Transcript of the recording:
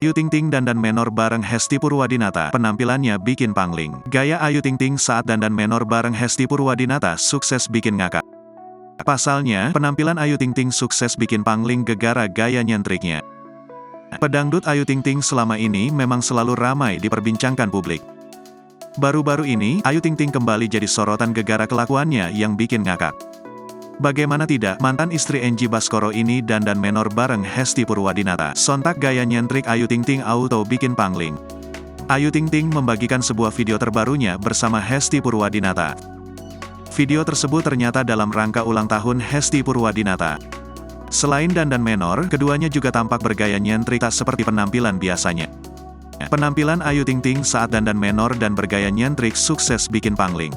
Ayu Ting Ting dandan menor bareng Hesti Purwadinata, penampilannya bikin pangling. Gaya Ayu Ting Ting saat dandan menor bareng Hesti Purwadinata sukses bikin ngakak. Pasalnya, penampilan Ayu Ting Ting sukses bikin pangling gegara gaya nyentriknya. Pedangdut Ayu Ting Ting selama ini memang selalu ramai diperbincangkan publik. Baru-baru ini, Ayu Ting Ting kembali jadi sorotan gegara kelakuannya yang bikin ngakak. Bagaimana tidak, mantan istri Enji Baskoro ini dandan menor bareng Hesti Purwadinata. Sontak gaya nyentrik Ayu Ting Ting auto bikin pangling. Ayu Ting Ting membagikan sebuah video terbarunya bersama Hesti Purwadinata. Video tersebut ternyata dalam rangka ulang tahun Hesti Purwadinata. Selain dandan menor, keduanya juga tampak bergaya nyentrik tak seperti penampilan biasanya. Penampilan Ayu Ting Ting saat dandan menor dan bergaya nyentrik sukses bikin pangling.